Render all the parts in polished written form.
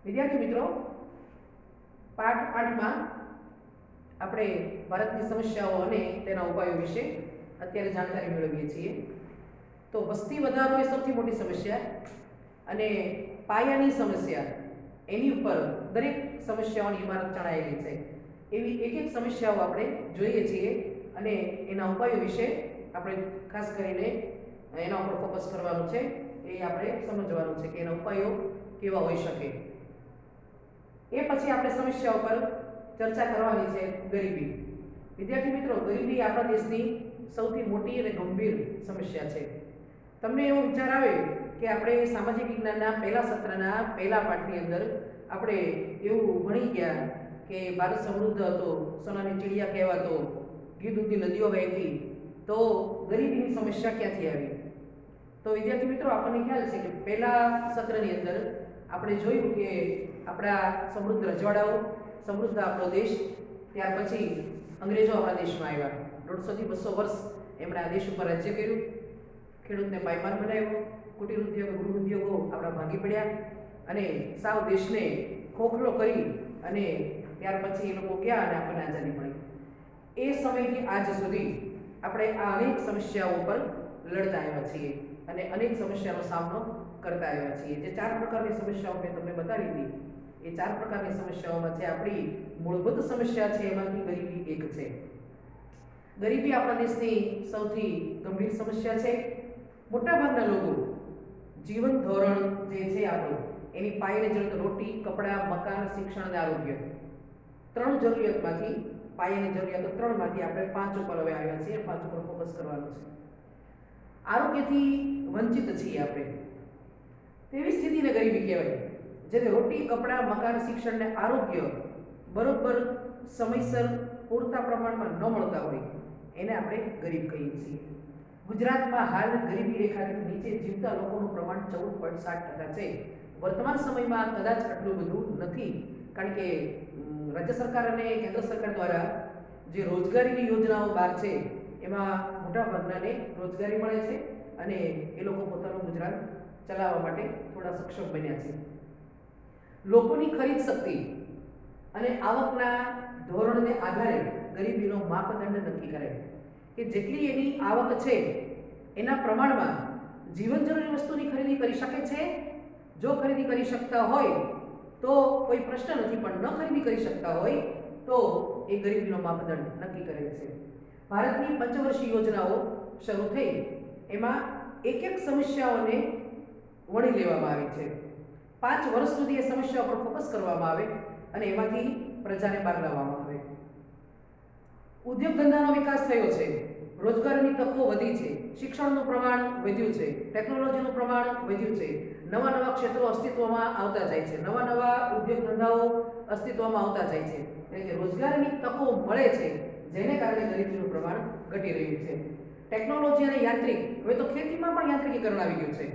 વિદ્યાર્થી મિત્રો, પાઠ 8માં આપણે ભારતની સમસ્યાઓ અને તેના ઉપાયો વિશે અત્યારે જાણકારી મેળવીએ છીએ. તો વસ્તી વધારો એ સૌથી મોટી સમસ્યા અને પાયાની સમસ્યા, એની ઉપર દરેક સમસ્યાઓની ઇમારત ચણાયેલી છે. એવી એક એક સમસ્યાઓ આપણે જોઈએ છીએ અને એના ઉપાયો વિશે આપણે ખાસ કરીને એના ઉપર ફોકસ કરવાનું છે. એ આપણે સમજવાનું છે કે એના ઉપાયો કેવા હોઈ શકે. એ પછી આપણે સમસ્યાઓ પર ચર્ચા કરવાની છે. ગરીબી. વિદ્યાર્થી મિત્રો, ગરીબી આપણા દેશની સૌથી મોટી અને ગંભીર સમસ્યા છે. તમને એવો વિચાર આવે કે આપણે સામાજિક વિજ્ઞાનના પહેલા સત્રના પહેલા પાઠની અંદર આપણે એવું ભણી ગયા કે ભારત સમૃદ્ધ હતો, સોનાની ચીડિયા કહેવાતો, ઘી દૂધની નદીઓ વહેતી, તો ગરીબીની સમસ્યા ક્યાંથી આવી? તો વિદ્યાર્થી મિત્રો, આપણને ખ્યાલ છે કે પહેલા સત્રની અંદર આપણે જોયું કે આપણા સમૃદ્ધ રજવાડાઓ, સમૃદ્ધ આપણો દેશ, ત્યાર પછી અંગ્રેજો આપણા દેશમાં આવ્યા. 150 થી 200 વર્ષ એમણે આ દેશ ઉપર રાજ્ય કર્યું, ખેડૂતને પાયમાન બનાવ્યો, કુટીર ઉદ્યોગ, ગૃહ ઉદ્યોગો આપણા ભાંગી પડ્યા અને સાવ દેશને ખોખલો કરી અને ત્યાર પછી એ લોકો ગયા અને આપણને આઝાદી મળી. એ સમયથી આજ સુધી આપણે આ અનેક સમસ્યાઓ પર લડતા આવ્યા છીએ અને અનેક સમસ્યાનો સામનો કરતા આવ્યા છીએ. જે 4 પ્રકારની સમસ્યાઓ મેં તમને બતાવી હતી, એ 4 પ્રકારની સમસ્યાઓમાં છે આપણી મૂળભૂત સમસ્યા છે, એમાંથી ગરીબી એક છે. ગરીબી આપણા દેશની સૌથી ગંભીર સમસ્યા છે. મોટાભાગના લોકો જીવન ધોરણ જે છે આપણું, એની પાયાની જરૂરિયાત રોટી, કપડાં, મકાન, શિક્ષણ અને આરોગ્ય, 3 જરૂરિયાતમાંથી, પાયાની જરૂરિયાતો 3માંથી આપણે 5 ઉપર હવે આવ્યા છીએ. 5 ઉપર ફોકસ કરવાનું છે. આરોગ્યથી વંચિત છીએ આપણે. તેવી સ્થિતિને ગરીબી કહેવાય. જેને રોટી, કપડાં, મકાન, શિક્ષણ અને આરોગ્ય બરોબર સમયસર પૂરતા પ્રમાણમાં ન મળતા હોય, એને આપણે ગરીબ કહીએ છીએ. ગુજરાતમાં હાલ ગરીબી રેખાથી નીચે જીવતા લોકોનું પ્રમાણ 14.7% છે. વર્તમાન સમયમાં કદાચ આટલું બધું નથી, કારણ કે રાજ્ય સરકાર અને કેન્દ્ર સરકાર દ્વારા જે રોજગારીની યોજનાઓ બહાર છે, એમાં મોટાભાગનાને રોજગારી મળે છે અને એ લોકો પોતાનું ગુજરાન ચલાવવા માટે થોડા સક્ષમ બન્યા છે. લોકોની ખરીદ શક્તિ અને આવકના ધોરણને આધારે ગરીબીનો માપદંડ નક્કી કરે કે જેટલી એની આવક છે એના પ્રમાણમાં જીવન જરૂરી વસ્તુની ખરીદી કરી શકે છે. જો ખરીદી કરી શકતા હોય તો કોઈ પ્રશ્ન નથી, પણ ન ખરીદી કરી શકતા હોય તો એ ગરીબીનો માપદંડ નક્કી કરે છે. ભારતની પંચવર્ષીય યોજનાઓ શરૂ થઈ, એમાં એક એક સમસ્યાઓને વણી લેવામાં આવી છે. 5 વર્ષ સુધી એ સમસ્યા પર ફોકસ કરવામાં આવે અને એમાંથી પ્રજાને બહાર લાવવામાં આવે. ઉદ્યોગ ધંધાનો વિકાસ થયો છે, રોજગારીની તકો વધી છે, શિક્ષણનું પ્રમાણ વધ્યું છે, ટેકનોલોજીનું પ્રમાણ વધ્યું છે, નવા નવા ક્ષેત્રો અસ્તિત્વમાં આવતા જાય છે, નવા નવા ઉદ્યોગ ધંધાઓ અસ્તિત્વમાં આવતા જાય છે. એટલે કે રોજગારીની તકો મળે છે, જેને કારણે ગરીબીનું પ્રમાણ ઘટી રહ્યું છે. ટેકનોલોજી અને યાંત્રિક, હવે તો ખેતીમાં પણ યાંત્રિકીકરણ આવી ગયું છે.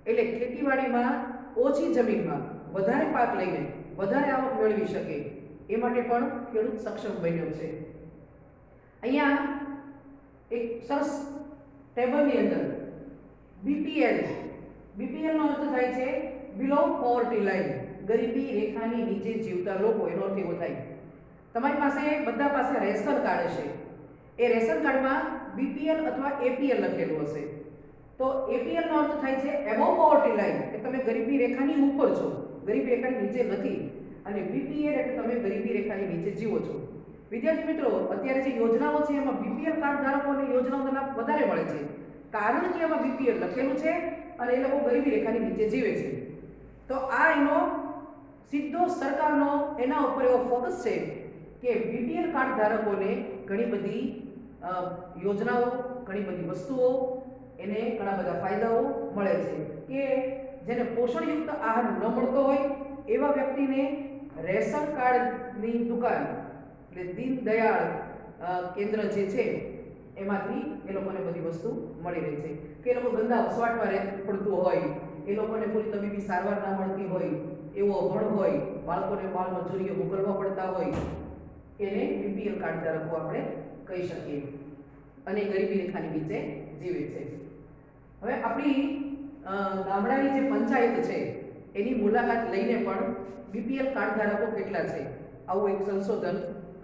એટલે ખેતીવાડીમાં ઓછી જમીનમાં વધારે પાક લઈને વધારે આવક મેળવી શકે, એ માટે પણ ખેડૂત સક્ષમ બન્યો છે. અહીંયા એક સરસ ટેબલની અંદર બીપીએલ નો અર્થ થાય છે બિલો પોવર્ટી લાઇન, ગરીબી રેખાની નીચે જીવતા લોકો. એનો અર્થ એવો થાય, તમારી પાસે બધા પાસે રેશન કાર્ડ હશે, એ રેશન કાર્ડમાં બીપીએલ અથવા એપીએલ લખેલું હશે. તો એપીએલ નો અર્થ થાય છે એબોવ પોવર્ટી લાઇન, કે તમે ગરીબી રેખાની ઉપર છો, ગરીબી રેખાની નીચે નથી. અને બીપીએલ એટલે તમે ગરીબી રેખાની નીચે જીવો છો. વિદ્યાર્થી મિત્રો, અત્યારે જે યોજનાઓ છે એમાં બીપીએલ કાર્ડ ધારકોને યોજનાઓનો લાભ વધારે મળે છે, કારણ કે એમાં બીપીએલ લખેલું છે અને એ લોકો ગરીબી રેખાની નીચે જીવે છે. તો આ એનો સીધો સરકારનો એના ઉપર એવો ફોકસ છે કે બીપીએલ કાર્ડ ધારકોને ઘણી બધી યોજનાઓ, ઘણી બધી વસ્તુઓ, એને ઘણા બધા ફાયદાઓ મળે છે. કે જેને પોષણયુક્ત આહાર ન મળતો હોય એવા વ્યક્તિને રેશન કાર્ડની દુકાન, એટલે દીનદયાળ કેન્દ્ર જે છે એમાંથી એ લોકોને બધી વસ્તુ મળી રહી છે. કે એ લોકો ગંદા વસવાટમાં પડતું હોય, એ લોકોને પૂરી તબીબી સારવાર ના મળતી હોય, એવો અભણ હોય, બાળકોને બાળ મજૂરીઓ મોકલવા પડતા હોય, એને બીપીએલ કાર્ડ ધારકો આપણે કહી શકીએ અને ગરીબી રેખાની નીચે જીવે છે. હવે આપણી ગામડાની જે પંચાયત છે એની મુલાકાત લઈને પણ બીપીએલ કાર્ડ ધારકો કેટલા છે આવું એક સંશોધન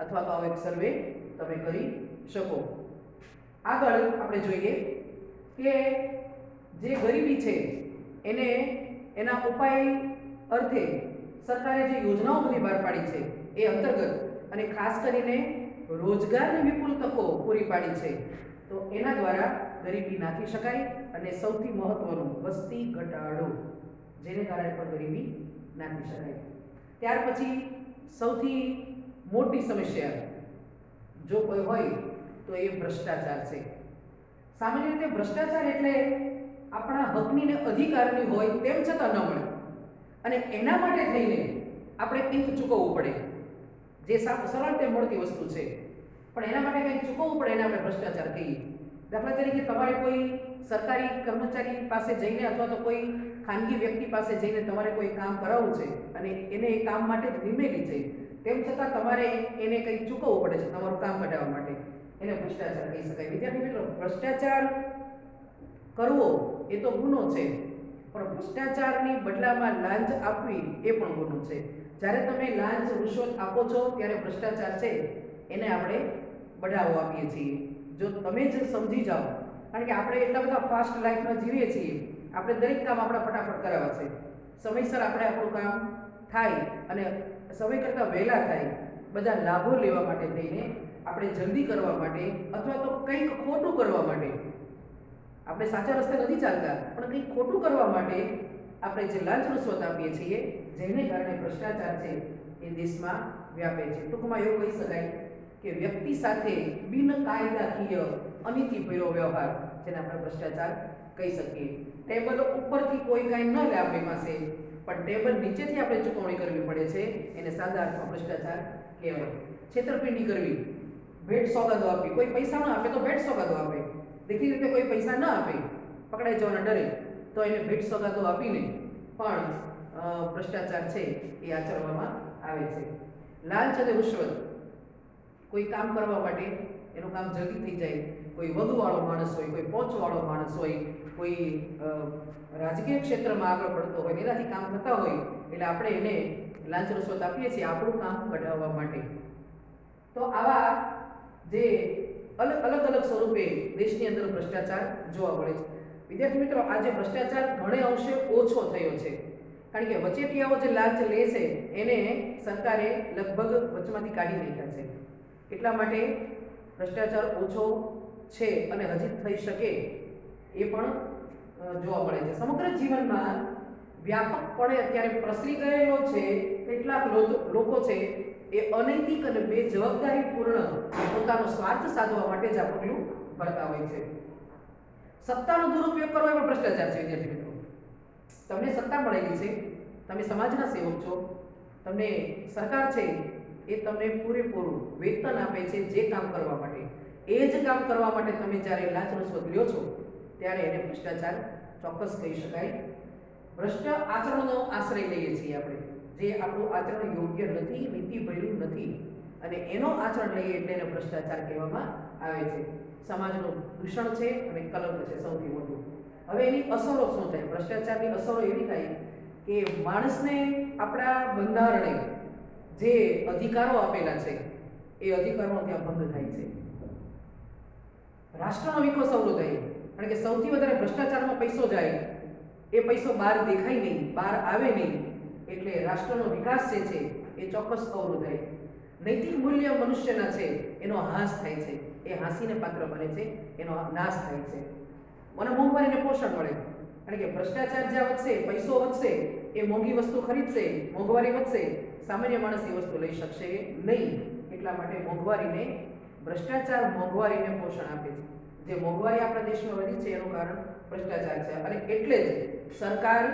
અથવા તો આવો એક સર્વે તમે કરી શકો. આગળ આપણે જોઈએ કે જે ગરીબી છે એને એના ઉપાય અર્થે સરકારે જે યોજનાઓ બધી બહાર પાડી છે એ અંતર્ગત અને ખાસ કરીને રોજગારની વિપુલ તકો પૂરી પાડી છે. તો એના દ્વારા ગરીબી નાથી શકાય અને સૌથી મહત્વનું વસ્તી ઘટાડો, જેને કારણે પણ ગરીબી નાથી શકાય. ત્યાર પછી સૌથી મોટી સમસ્યા જો કોઈ હોય તો એ ભ્રષ્ટાચાર છે. સામાન્ય રીતે ભ્રષ્ટાચાર એટલે આપણા હકની ને અધિકારની હોય તેમ છતાં ન મળે અને એના માટે થઈને આપણે કંઈક ચૂકવવું પડે, જે સરળ રીતે મળતી વસ્તુ છે પણ એના માટે કંઈક ચૂકવવું પડે એને આપણે ભ્રષ્ટાચાર કહીએ. દાખલા તરીકે તમારે કોઈ સરકારી કર્મચારી પાસે જઈને અથવા તો કોઈ ખાનગી વ્યક્તિ પાસે જઈને તમારે કોઈ કામ કરાવવું છે અને એને એ કામ માટે જ નિમેલી છે, તેમ છતાં તમારે એને કંઈક ચૂકવવું પડે છે તમારું કામ કઢાવવા માટે, એને ભ્રષ્ટાચાર કહી શકાય. વિદ્યાર્થી મિત્રો, ભ્રષ્ટાચાર કરવો એ તો ગુનો છે, પણ ભ્રષ્ટાચારની બદલામાં લાંચ આપવી એ પણ ગુનો છે. જ્યારે તમે લાંચ રૂશ્વત આપો છો ત્યારે ભ્રષ્ટાચાર છે એને આપણે બઢાવો આપીએ છીએ. જો તમે જ સમજી જાઓ, કારણ કે આપણે એટલા બધા ફાસ્ટ લાઈફમાં જીવીએ છીએ, આપણે દરેક કામ આપણા ફટાફટ કરાવવા છે, સમયસર આપણે આપણું કામ થાય અને સમય કરતાં વહેલા થાય, બધા લાભો લેવા માટે થઈને આપણે જલ્દી કરવા માટે અથવા તો કંઈક ખોટું કરવા માટે, આપણે સાચા રસ્તે નથી ચાલતા પણ કંઈક ખોટું કરવા માટે આપણે જે લાંચ રૂશ્વત આપીએ છીએ, જેને કારણે ભ્રષ્ટાચાર છે એ દેશમાં વ્યાપે છે. ટૂંકમાં એવું કહી શકાય કે વ્યક્તિ સાથે બિનકાયદાકીય અનીતિભર્યો વ્યવહાર, જેને આપણે ભ્રષ્ટાચાર કહી શકીએ. ટેબલ ઉપરથી કોઈ કાંઈ ન લે આપણી પાસે, પણ ટેબલ નીચેથી આપણે ચૂકવણી કરવી પડે છે, એને સાદા અર્થમાં ભ્રષ્ટાચાર કહેવાય. છેતરપિંડી કરવી, ભેટ સોગાદો આપવી, કોઈ પૈસા ન આપે તો ભેટ સોગાદો આપે, દેખીતી રીતે કોઈ પૈસા ન આપે, પકડાઈ જવાના ડરે તો એને ભેટ સોગાદો આપીને પણ ભ્રષ્ટાચાર છે એ આચરવામાં આવે છે. લાંચ અને રૂશ્વત, કોઈ કામ કરવા માટે એનું કામ જલ્દી થઈ જાય, કોઈ વધુવાળો માણસ હોય, કોઈ પહોંચવાળો માણસ હોય, કોઈ રાજકીય ક્ષેત્રમાં આગળ પડતો હોય, એનાથી કામ થતા હોય એટલે આપણે એને લાંચ રૂશ્વત આપીએ છીએ આપણું કામ કઢાવવા માટે. તો આવા જે અલગ અલગ સ્વરૂપે દેશની અંદર ભ્રષ્ટાચાર જોવા મળે છે. વિદ્યાર્થી મિત્રો, આજે ભ્રષ્ટાચાર ઘણે અંશે ઓછો થયો છે, કારણ કે વચેટિયાઓ જે લાંચ લે છે એને સરકારે લગભગ વચમાંથી કાઢી નાખ્યા છે. એટલા માટે ભ્રષ્ટાચાર ઓછો છે અને હજી થઈ શકે એ પણ જોવા મળે છે. સમગ્ર જીવનમાં વ્યાપકપણે અત્યારે પ્રસરી ગયેલો છે કેટલાક લોકો છે એ અનૈતિક અને બેજવાબદારીપૂર્ણ પોતાનો સ્વાર્થ સાધવા માટે જ આ પગલું ભરતા હોય છે. સત્તાનો દુરુપયોગ કરવો એ પણ ભ્રષ્ટાચાર છે. વિદ્યાર્થી મિત્રો, તમને સત્તા મળેલી છે, તમે સમાજના સેવક છો, તમને સરકાર છે એ તમને પૂરેપૂરું વેતન આપે છે જે કામ કરવા માટે, એ જ કામ કરવા માટે તમે જ્યારે લાંચ રૂશ્વત લ્યો છો ત્યારે એને ભ્રષ્ટાચાર ચોક્કસ કહી શકાય. ભ્રષ્ટ આચરણનો આશ્રય લઈએ છીએ આપણે, જે આપણું આચરણ યોગ્ય નથી, નીતિભર્યું નથી, અને એનો આચરણ લઈએ એટલે એને ભ્રષ્ટાચાર કહેવામાં આવે છે. સમાજનું દૂષણ છે અને કલંક છે સૌથી મોટું. હવે એની અસરો શું થાય? ભ્રષ્ટાચારની અસરો એવી થાય કે માણસને આપણા બંધારણે જે અધિકારો આપેલા છે એ અધિકારો ત્યાં ભંગ થાય છે. રાષ્ટ્રનો વિકાસ અવરોધ થાય, કારણ કે સૌથી વધારે ભ્રષ્ટાચારમાં પૈસો જાય, એ પૈસો બહાર દેખાય નહીં, બહાર આવે નહીં, એટલે રાષ્ટ્રનો વિકાસ જે છે એ ચોક્કસ અવરોધ થાય. નૈતિક મૂલ્ય મનુષ્યના છે એનો હાસ થાય છે, એ હાંસીને પાત્ર બને છે, એનો નાશ થાય છે. મને મોંઘવારીને પોષણ મળે, કારણ કે ભ્રષ્ટાચાર જ્યાં વધશે, પૈસો વધશે, એ મોંઘી વસ્તુ ખરીદશે, મોંઘવારી વધશે, સામાન્ય માણસ એ વસ્તુ લઈ શકશે નહીં. એટલા માટે મોંઘવારીને, ભ્રષ્ટાચાર મોંઘવારીને પોષણ આપે છે. જે મોંઘવારી આપણા દેશમાં વધી છે એનું કારણ ભ્રષ્ટાચાર છે, અને એટલે જ સરકાર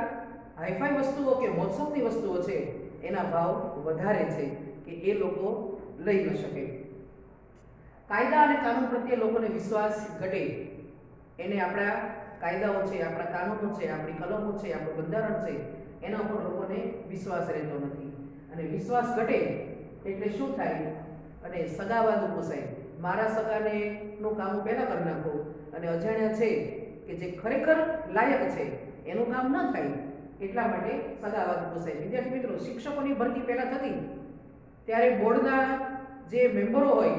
હાઈફાઈ વસ્તુઓ કે મોજશોખની વસ્તુઓ છે એના ભાવ વધારે છે કે એ લોકો લઈ ન શકે. કાયદા અને કાનૂન પ્રત્યે લોકોને વિશ્વાસ ઘટે, એને આપણા કાયદાઓ છે, આપણા કાનૂનો છે, આપણી કલમો છે, આપણું બંધારણ છે, એના ઉપર લોકોને વિશ્વાસ રહેતો નથી. અને વિશ્વાસ ઘટે એટલે શું થાય? અને સગાવાદું પોસાય. મારા સગાને નું કામ પહેલાં કરી નાખો, અને અજાણ્યા છે કે જે ખરેખર લાયક છે એનું કામ ન થાય એટલા માટે સગાવાદ પોસાય. વિદ્યાર્થી મિત્રો, શિક્ષકોની ભરતી પહેલાં થતી ત્યારે બોર્ડના જે મેમ્બરો હોય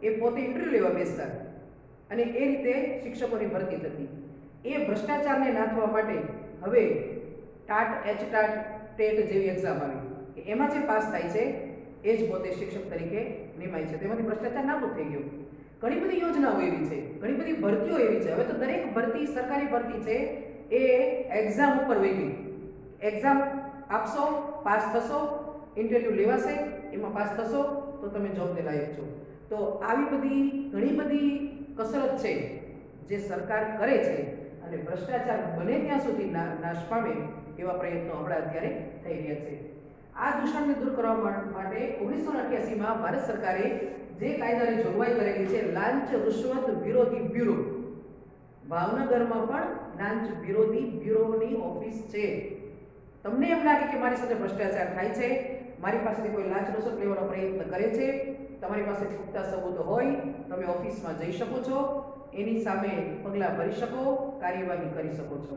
એ પોતે ઇન્ટરવ્યૂ લેવા બેસતા અને એ રીતે શિક્ષકોની ભરતી થતી. એ ભ્રષ્ટાચારને નાથવા માટે હવે ટાટ ટેટ જેવી એક્ઝામ આવી કે એમાં જે પાસ થાય છે એ જ પોતે શિક્ષક તરીકે નિમાય છે. તેમાંથી ભ્રષ્ટાચાર નાબૂદ થઈ ગયો. ઘણી બધી યોજનાઓ એવી છે, ઘણી બધી ભરતીઓ એવી છે. હવે તો દરેક ભરતી, સરકારી ભરતી છે એ એક્ઝામ ઉપર વહી ગઈ. એક્ઝામ આપશો, પાસ થશો, ઇન્ટરવ્યૂ લેવાશે, એમાં પાસ થશો તો તમે જોબને લાયક છો. તો આવી બધી ઘણી બધી કસરત છે જે સરકાર કરે છે અને ભ્રષ્ટાચાર બને ત્યાં સુધી નાશ પામે એવા પ્રયત્નો હમણાં અત્યારે થઈ રહ્યા છે. આ દૂષણને દૂર કરવા માટે 1988માં ભારત સરકારે જે કાયદાની જોગવાઈ કરેલી છે, લાંચ રૂશ્વત વિરોધી બ્યુરો, ભાવનગરમાં પણ લાંચ વિરોધી બ્યુરોની ઓફિસ છે. તમને એમ લાગે કે મારી સાથે ભ્રષ્ટાચાર થાય છે, મારી પાસેથી કોઈ લાંચ રૂશ્વત લેવાનો પ્રયત્ન કરે છે, તમારી પાસે પુખ્તા સબૂતો હોય, તમે ઓફિસમાં જઈ શકો છો, એની સામે પગલાં ભરી શકો, કાર્યવાહી કરી શકો છો.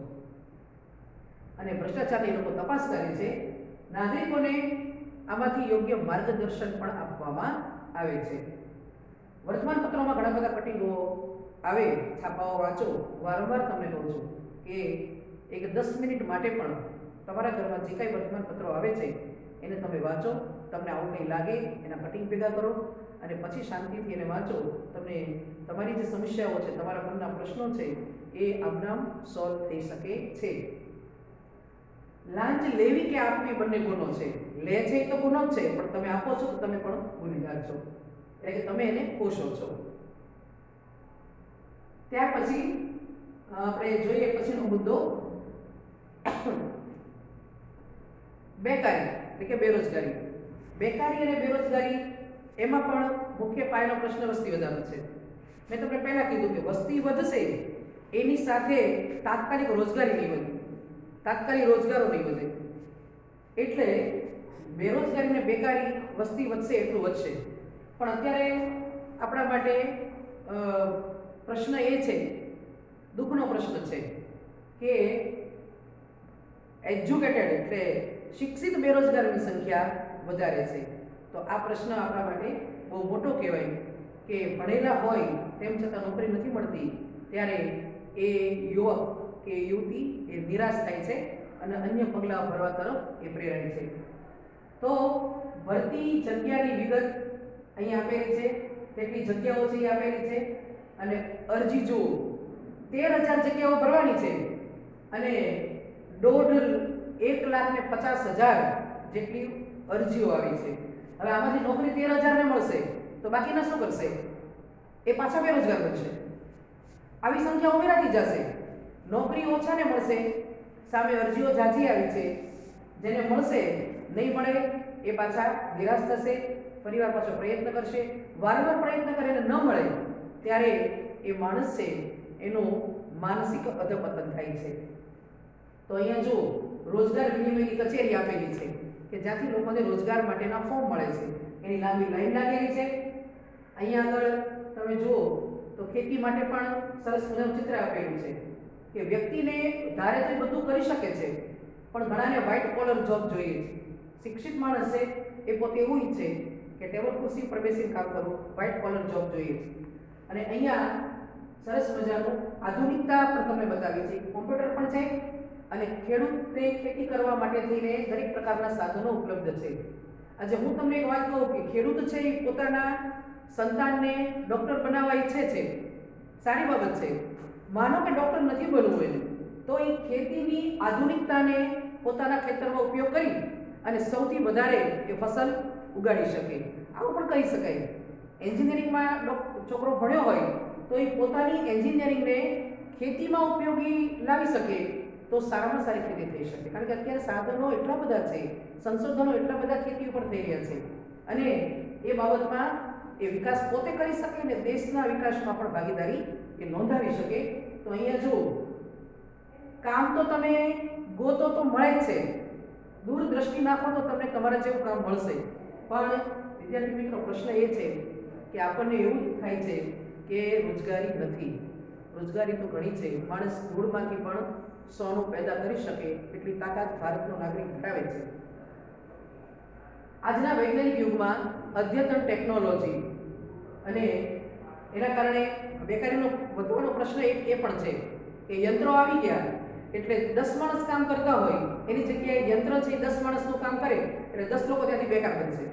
અને ભ્રષ્ટાચારની લોકો તપાસ કરે છે. નાગરિકોને આમાંથી યોગ્ય માર્ગદર્શન પણ આપવામાં આવે છે. વર્તમાનપત્રોમાં ઘણા બધા કટિંગો આવે, છાપાઓ વાંચો. વારંવાર તમને કહું છું કે એક 10 મિનિટ માટે પણ તમારા ઘરમાં જે કાંઈ વર્તમાનપત્રો આવે છે એને તમે વાંચો. તમને આવું કંઈ લાગે એના કટિંગ ભેગા કરો અને પછી શાંતિથી એને વાંચો. તમને તમારી જે સમસ્યાઓ છે, તમારા મનના પ્રશ્નો છે એ આમનામ સોલ્વ થઈ શકે છે. લાંચ લેવી કે આપવી બંને ગુનો છે. લે છે એ તો ગુનો જ છે, પણ તમે આપો છો તો તમે પણ ગુનેગાર છો, એટલે કે તમે એને પોષો છો. ત્યાર પછી આપણે જોઈએ પછીનો મુદ્દો બેકારી એટલે કે બેરોજગારી. બેકારી અને બેરોજગારી એમાં પણ મુખ્ય પાયાનો પ્રશ્ન વસ્તી વધારો છે. મેં તમને પહેલા કીધું કે વસ્તી વધશે એની સાથે તાત્કાલિક રોજગારી નહીં વધે, તાત્કાલિક રોજગારો નહીં વધે. એટલે બેરોજગારી અને બેકારી વસ્તી વધશે એટલું વધશે. પણ અત્યારે આપણા માટે પ્રશ્ન એ છે, દુઃખનો પ્રશ્ન છે કે એજ્યુકેટેડ એટલે શિક્ષિત બેરોજગારની સંખ્યા વધારે છે. તો આ પ્રશ્ન આપણા માટે બહુ મોટો કહેવાય કે ભણેલા હોય તેમ છતાં નોકરી નથી મળતી, ત્યારે એ યુવક કે યુવતી એ નિરાશ થાય છે અને અન્ય પગલાં ભરવા તરફ એ પ્રેરાય છે. તો ભરતી જગ્યાની વિગત અહીંયા આપેલી છે, કેટલી જગ્યાઓ છે એ આપેલી છે અને અરજી જુઓ, 13,000 જગ્યાઓ ભરવાની છે અને 1,50,000 જેટલી અરજીઓ આવી છે. હવે આમાંથી નોકરી 13,000 ને મળશે તો બાકીના શું કરશે? એ પાછા બેરોજગાર બનશે. આવી સંખ્યા ઉમેરાતી જશે. નોકરી ઓછાને મળશે, સામે અરજીઓ ઝાઝી આવી છે, જેને મળશે નહીં મળે એ પાછા નિરાશ થશે, ફરીવાર પાછો પ્રયત્ન કરશે. વારંવાર પ્રયત્ન કરે અને ન મળે ત્યારે એ માણસ છે એનું માનસિક અધપતન થાય છે. તો અહીંયા જો રોજગાર વિનિમયની કચેરી આપેલી છે કે જ્યાંથી લોકોને રોજગાર માટેના ફોર્મ મળે છે, એની લાંબી લાઈન લાગેલી છે. અહીંયા આગળ તમે જુઓ તો ખેતી માટે પણ સરસ મજાનું ચિત્ર આપેલું છે કે વ્યક્તિને ધારે તો બધું કરી શકે છે, પણ ઘણાને વ્હાઇટ કોલર જોબ જોઈએ છે. શિક્ષિત માણસ છે એ પોતે એવું ઈચ્છે કે ટેબલ ખુરશી પર બેસીને કામ કરવું, વ્હાઇટ કોલર જોબ જોઈએ છે. અને અહીંયા સરસ મજાનું આધુનિકતા પણ તમને બતાવી છે. કોમ્પ્યુટર પણ છે અને ખેડૂતને ખેતી કરવા માટે થઈને દરેક પ્રકારના સાધનો ઉપલબ્ધ છે. આજે હું તમને એક વાત કહું કે ખેડૂત છે એ પોતાના સંતાનને ડૉક્ટર બનાવવા ઈચ્છે છે, સારી બાબત છે. માનો કે ડૉક્ટર નથી બનવું એને, તો એ ખેતીની આધુનિકતાને પોતાના ખેતરમાં ઉપયોગ કરી અને સૌથી વધારે એ ફસલ ઉગાડી શકે. આવું પણ કહી શકાય. એન્જિનિયરિંગમાં છોકરો ભણ્યો હોય તો એ પોતાની એન્જિનિયરિંગને ખેતીમાં ઉપયોગી લાવી શકે તો સારામાં સારી ખેતી થઈ શકે. કારણ કે અત્યારે સાધનો એટલા બધા છે, સંશોધનો એટલા બધા ખેતી ઉપર થઈ રહ્યા છે અને એ બાબતમાં એ વિકાસ પોતે કરી શકે અને દેશના વિકાસમાં પણ ભાગીદારી એ નોંધાવી શકે. તો અહીંયા જો કામ તો તમે ગોતો તો મળે જ છે, દૂરદ્રષ્ટિ નાખો તો તમને તમારા જેવું કામ મળશે. પણ વિદ્યાર્થી મિત્રો, પ્રશ્ન એ છે કે આપણને એવું થાય છે કે રોજગારી નથી. રોજગારી તો ઘણી છે, માણસ ધૂળમાંથી પણ સોનું પેદા કરી શકે એટલી તાકાત ભારતનો નાગરિક ધરાવે છે. આજના વૈજ્ઞાનિક યુગમાં અદ્યતન ટેકનોલોજી અને એના કારણે બેકારીનો વધવાનો પ્રશ્ન એ પણ છે કે યંત્રો આવી ગયા એટલે 10 માણસ કામ કરતા હોય એની જગ્યાએ યંત્ર છે 10 માણસનું કામ કરે એટલે 10 લોકો ત્યાંથી બેકાર બનશે.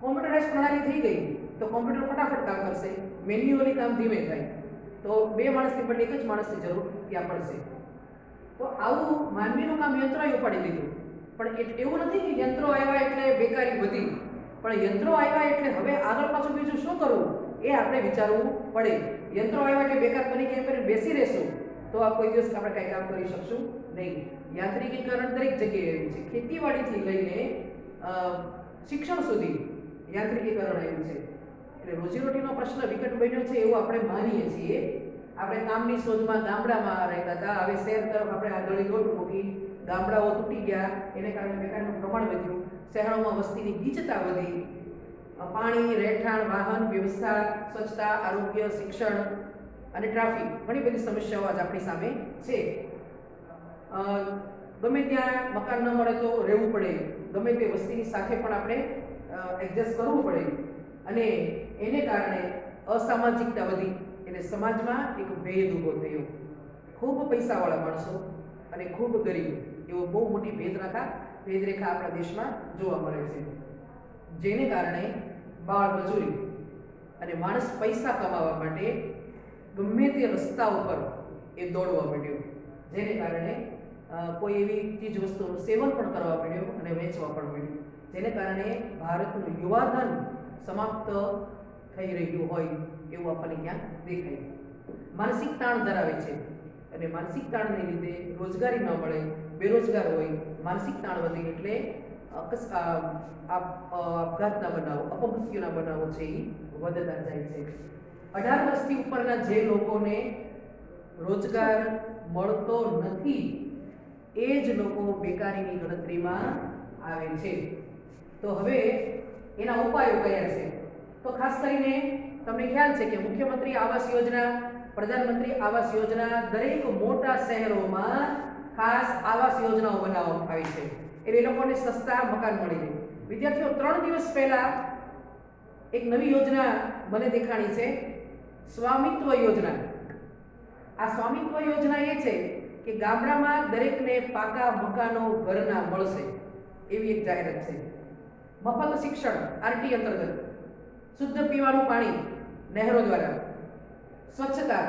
કોમ્પ્યુટરાઇઝ પ્રણાલી થઈ ગઈ તો કોમ્પ્યુટર ફટાફટ કામ કરશે, મેન્યુઅલી કામ ધીમે થાય તો 2 માણસની બદલે 1 જ માણસની જરૂર ત્યાં પડશે. તો આવું માનવીનું કામ યંત્રોએ ઉપાડી લીધું. પણ એવું નથી કે યંત્રો આવ્યા એટલે બેકારી વધી, પણ યંત્રો આવ્યા એટલે હવે આગળ પાછું બીજું શું કરવું એ આપણે વિચારવું પડે. યંત્રો આવ્યા એટલે બેકાર બની ગયા કરીને બેસી રહેશું તો આ કોઈ દિવસ આપણે કંઈ કામ કરી શકશું નહીં. યાંત્રિકીકરણ દરેક જગ્યાએ આવ્યું છે, ખેતીવાડીથી લઈને શિક્ષણ સુધી યાંત્રિકીકરણ આવ્યું છે. એટલે રોજીરોટીનો પ્રશ્ન વિકટ બન્યો છે એવું આપણે માનીએ છીએ. આપણે કામની શોધમાં ગામડામાં રહેતા હતા, હવે શહેર તરફ આપણે આગળ દોડ મૂકી, ગામડાઓ તૂટી ગયા, એને કારણે બેકારીનું પ્રમાણ વધ્યું, શહેરોમાં વસ્તીની ગીચતા વધી, પાણી, રહેઠાણ, વાહન વ્યવસ્થા, સ્વચ્છતા, આરોગ્ય, શિક્ષણ અને ટ્રાફિક ઘણી બધી સમસ્યાઓ આજ આપણી સામે છે. ગમે ત્યાં મકાન ન મળે તો રહેવું પડે, ગમે તે વસ્તીની સાથે પણ આપણે એડજસ્ટ કરવું પડે અને એને કારણે અસામાજિકતા વધી એટલે સમાજમાં એક ભેદ ઊભો થયો. ખૂબ પૈસાવાળા માણસો અને ખૂબ ગરીબ એવો બહુ મોટી ભેદરેખા આપણા દેશમાં જોવા મળે છે. જેને કારણે બાળ મજૂરી અને માણસ પૈસા કમાવા માટે ગમે તે રસ્તા ઉપર એ દોડવા માંડ્યો, જેને કારણે કોઈ એવી ચીજ વસ્તુનું સેવન પણ કરવા માંડ્યો અને વેચવા પણ માંડ્યું, જેને કારણે ભારતનું યુવાધન સમાપ્ત થઈ રહ્યું હોય એવું આપણને ક્યાંક દેખાય. માનસિક તાણ ધરાવે છે અને માનસિક તાણને લીધે રોજગારી ન મળે, બેરોજગાર હોય, માનસિક તાણ વધે એટલે આપઘાતના બનાવો, અપમૃત્યુના બનાવો છે એ વધતા જાય છે. 18 વર્ષથી ઉપરના જે લોકોને રોજગાર મળતો નથી એ જ લોકો બેકારીની ગણતરીમાં આવે છે. તો હવે એના ઉપાયો કયા છે? તો ખાસ કરીને તમને ખ્યાલ છે કે મુખ્યમંત્રી આવાસ યોજના, પ્રધાનમંત્રી આવાસ યોજના દરેક મોટા શહેરોમાં ખાસ આવાસ યોજનાઓ બનાવવામાં આવી છે એટલે એ લોકોને સસ્તા મકાન મળી રહે. વિદ્યાર્થીઓ 3 દિવસ પહેલા એક નવી યોજના મને દેખાણી છે, સ્વામિત્વ યોજના. આ સ્વામિત્વ યોજના એ છે કે ગામડામાં દરેકને પાકા મકાનો ઘરના મળશે એવી એક જાહેરાત છે. મફત શિક્ષણ આરટી અંતર્ગત, શુદ્ધ પીવાનું પાણી નહેરો દ્વારા, સ્વચ્છતા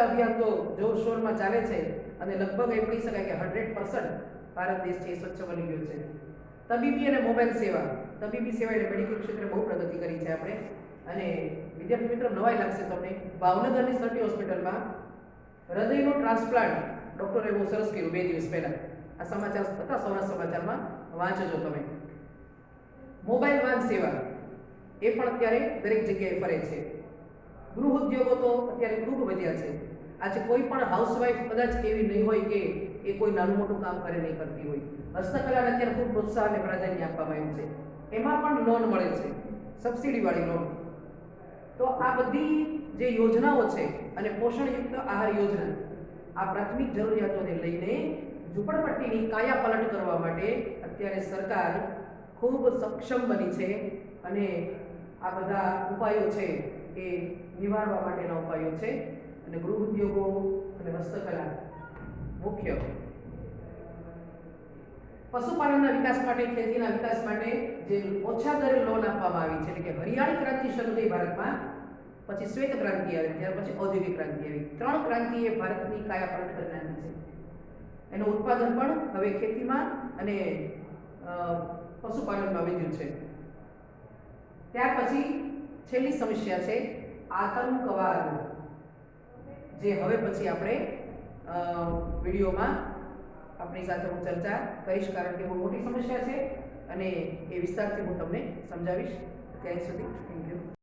અભિયાન તો જોરશોરમાં ચાલે છે અને લગભગ એમ કહી શકાય કે 100% ભારત દેશ છે સ્વચ્છ બની ગયો છે. તબીબી અને મોબાઈલ સેવા, તબીબી સેવા એટલે મેડિકલ ક્ષેત્રે બહુ પ્રગતિ કરી છે આપણે. અને વિદ્યાર્થી મિત્રો નવાઈ લાગશે તમને, ભાવનગરની સર્ટી હોસ્પિટલમાં હૃદયનો ટ્રાન્સપ્લાન્ટ ડૉક્ટરે બહુ સરસ કર્યું 2 દિવસ પહેલા. આ સમાચાર હતા સૌરાષ્ટ્ર સમાચારમાં, વાંચજો તમે. મોબાઈલ વાન સેવા એ પણ અત્યારે દરેક જગ્યાએ ફરે છે. ગૃહ ઉદ્યોગો તો અત્યારે ખૂબ વધ્યા છે. આજે કોઈ પણ હાઉસવાઈફ કદાચ એવી નહીં હોય કે એ કોઈ નાનું મોટું કામ કરે નહીં કરતી હોય. હસ્તકલાને અત્યારે ખૂબ પ્રોત્સાહન અને પ્રાધાન્ય આપવામાં આવ્યું છે. એમાં પણ લોન મળે છે, સબસિડીવાળી લોન. તો આ બધી જે યોજનાઓ છે અને પોષણયુક્ત આહાર યોજના, આ પ્રાથમિક જરૂરિયાતોને લઈને ઝૂંપડપટ્ટીની કાયાપલટ કરવા માટે અત્યારે સરકાર ખૂબ સક્ષમ બની છે અને આ બધા ઉપાયો છે એ નિવારવા માટેના ઉપાયો છે. અને ગૃહ ઉદ્યોગો અને હસ્તકલા મુખ્ય. પશુપાલનના વિકાસ માટે, ખેતીના વિકાસ માટે જે ઓછા દરે લોન આપવામાં આવી છે, એટલે કે હરિયાળી ક્રાંતિ શરૂ થઈ ભારતમાં, પછી શ્વેત ક્રાંતિ આવી, ત્યાર પછી ઔદ્યોગિક ક્રાંતિ આવી. 3 ક્રાંતિએ ભારતની કાયાપલટ કરી નાખી છે. એનું ઉત્પાદન પણ હવે ખેતીમાં અને પશુપાલનમાં વધ્યું છે. ત્યાર પછી છેલ્લી સમસ્યા છે આતંકવાદ, જે હવે પછી આપણે વિડીયોમાં આપણી સાથે હું ચર્ચા કરીશ, કારણ કે બહુ મોટી સમસ્યા છે અને એ વિસ્તારથી હું તમને સમજાવીશ. ત્યાં સુધી થેન્ક યુ.